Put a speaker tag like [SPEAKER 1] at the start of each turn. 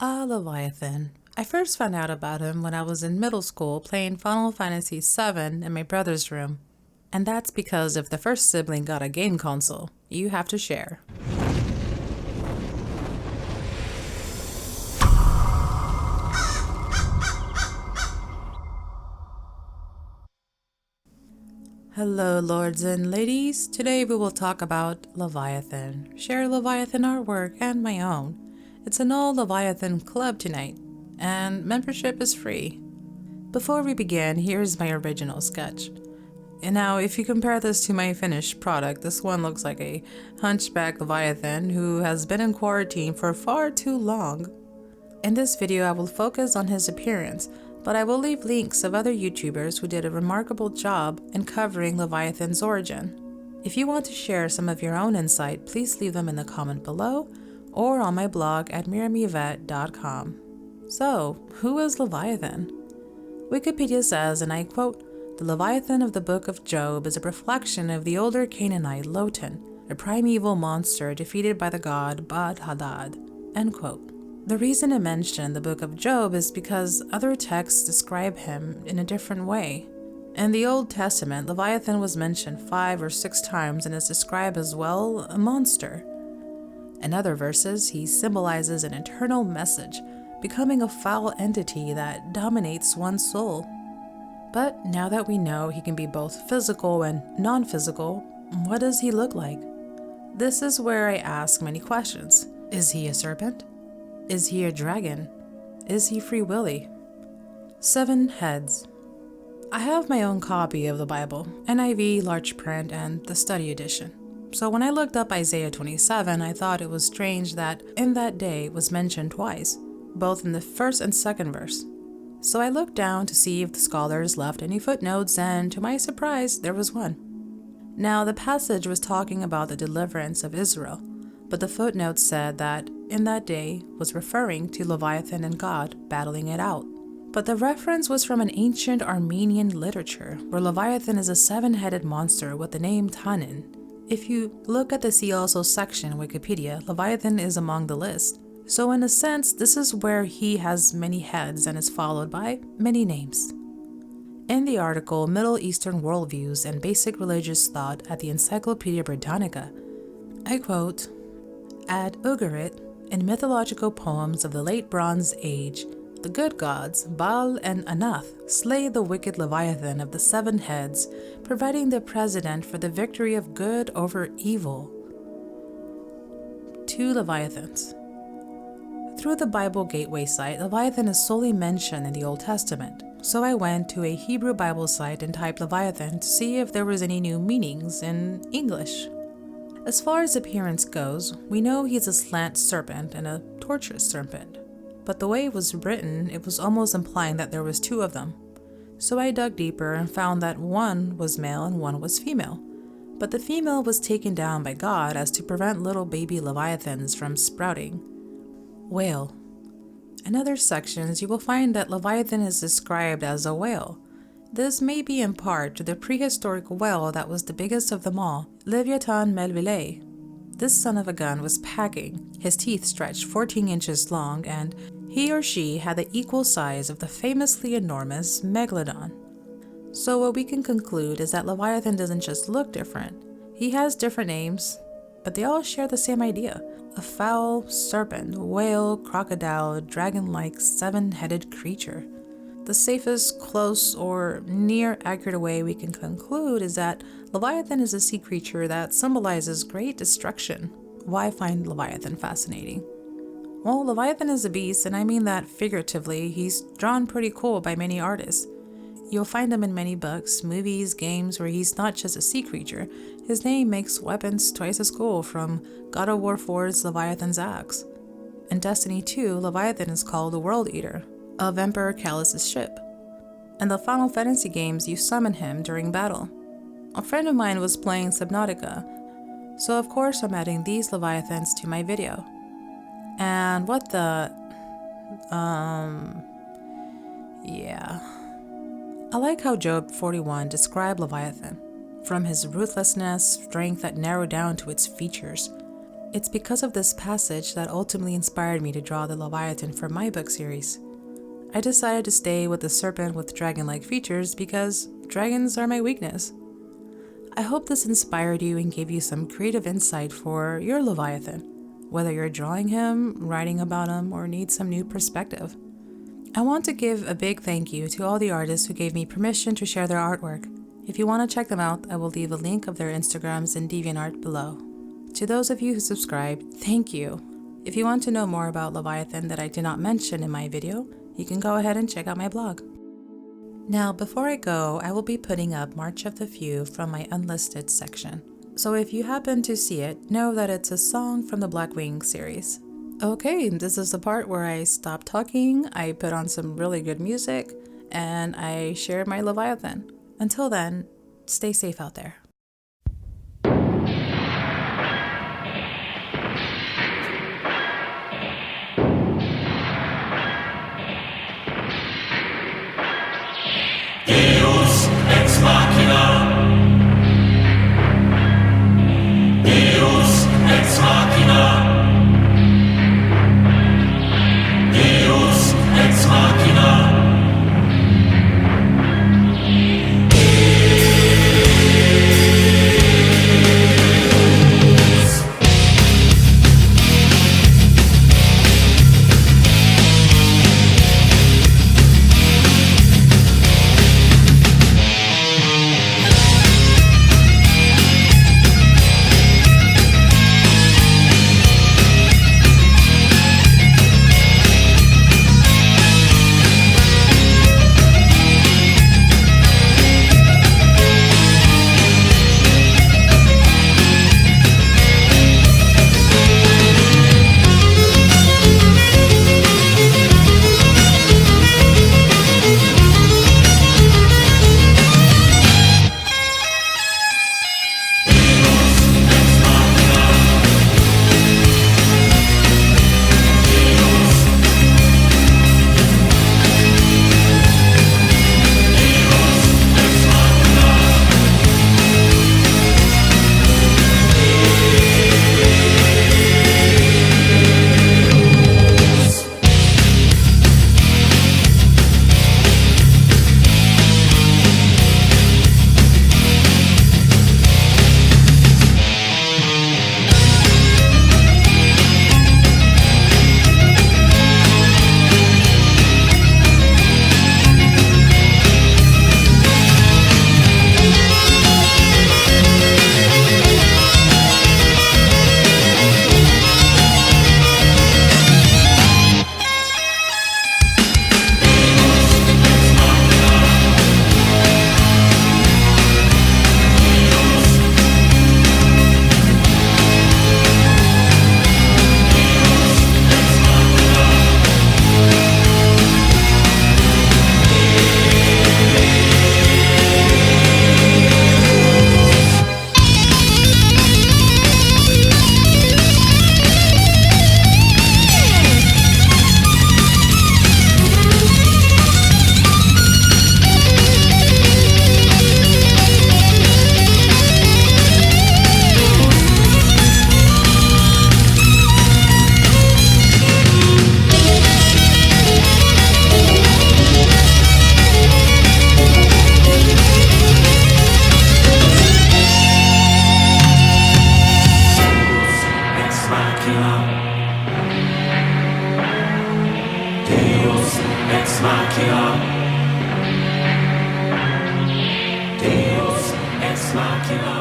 [SPEAKER 1] Leviathan. I first found out about him when I was in middle school playing Final Fantasy VII in my brother's room. And that's because if the first sibling got a game console, you have to share. Hello lords and ladies, today we will talk about Leviathan, share Leviathan artwork and my own. It's an all Leviathan club tonight, and membership is free. Before we begin, here's my original sketch. And now if you compare this to my finished product, this one looks like a hunchback Leviathan who has been in quarantine for far too long. In this video I will focus on his appearance, but I will leave links of other YouTubers who did a remarkable job in covering Leviathan's origin. If you want to share some of your own insight, please leave them in the comment below or on my blog at mrNepa.com. So, who is Leviathan? Wikipedia says, and I quote, "The Leviathan of the Book of Job is a reflection of the older Canaanite Lotan, a primeval monster defeated by the god Bad-Hadad." End quote. The reason I mention the Book of Job is because other texts describe him in a different way. In the Old Testament, Leviathan was mentioned 5 or 6 times and is described as, well, a monster. In other verses, he symbolizes an eternal message, becoming a foul entity that dominates one's soul. But now that we know he can be both physical and non-physical, what does he look like? This is where I ask many questions. Is he a serpent? Is he a dragon? Is he Free Willy? 7 heads. I have my own copy of the Bible, NIV, large print, and the study edition. So when I looked up Isaiah 27, I thought it was strange that "in that day" was mentioned twice, both in the first and second verse. So I looked down to see if the scholars left any footnotes, and to my surprise, there was one. Now, the passage was talking about the deliverance of Israel, but the footnote said that "in that day" was referring to Leviathan and God battling it out. But the reference was from an ancient Armenian literature, where Leviathan is a 7-headed monster with the name Tannin. If you look at the See Also section in Wikipedia, Leviathan is among the list. So in a sense, this is where he has many heads and is followed by many names. In the article Middle Eastern Worldviews and Basic Religious Thought at the Encyclopedia Britannica, I quote, "At Ugarit, in mythological poems of the late Bronze Age, the good gods, Baal and Anath, slay the wicked Leviathan of the 7 heads, providing the precedent for the victory of good over evil." 2 Leviathans. Through the Bible Gateway site, Leviathan is solely mentioned in the Old Testament, so I went to a Hebrew Bible site and typed Leviathan to see if there was any new meanings in English. As far as appearance goes, we know he's a slant serpent and a tortuous serpent, but the way it was written, it was almost implying that there was 2 of them. So I dug deeper and found that one was male and one was female, but the female was taken down by God as to prevent little baby Leviathans from sprouting. Whale. In other sections, you will find that Leviathan is described as a whale. This may be in part to the prehistoric whale that was the biggest of them all, Leviathan melvillei. This son of a gun was packing, his teeth stretched 14 inches long, and he or she had the equal size of the famously enormous megalodon. So what we can conclude is that Leviathan doesn't just look different. He has different names, but they all share the same idea: a foul serpent, whale, crocodile, dragon-like 7-headed creature. The safest, close, or near accurate way we can conclude is that Leviathan is a sea creature that symbolizes great destruction. Why find Leviathan fascinating? Well, Leviathan is a beast, and I mean that figuratively. He's drawn pretty cool by many artists. You'll find him in many books, movies, games where he's not just a sea creature. His name makes weapons twice as cool, from God of War 4's Leviathan's axe. In Destiny 2, Leviathan is called the World Eater of Emperor Callus's ship. In the Final Fantasy games, you summon him during battle. A friend of mine was playing Subnautica, so of course I'm adding these Leviathans to my video. And what the... yeah. I like how Job 41 described Leviathan. From his ruthlessness, strength that narrowed down to its features, It's because of this passage that ultimately inspired me to draw the Leviathan for my book series. I decided to stay with the serpent with dragon-like features because dragons are my weakness. I hope this inspired you and gave you some creative insight for your Leviathan, whether you're drawing him, writing about him, or need some new perspective. I want to give a big thank you to all the artists who gave me permission to share their artwork. If you want to check them out, I will leave a link of their Instagrams and DeviantArt below. To those of you who subscribed, thank you. If you want to know more about Leviathan that I did not mention in my video, you can go ahead and check out my blog. Now, before I go, I will be putting up March of the Few from my unlisted section. So if you happen to see it, know that it's a song from the Blackwing series. Okay, this is the part where I stop talking, I put on some really good music, and I share my Leviathan. Until then, stay safe out there.
[SPEAKER 2] Deus ex machina. Deus ex machina. Deus ex machina. Deus ex machina.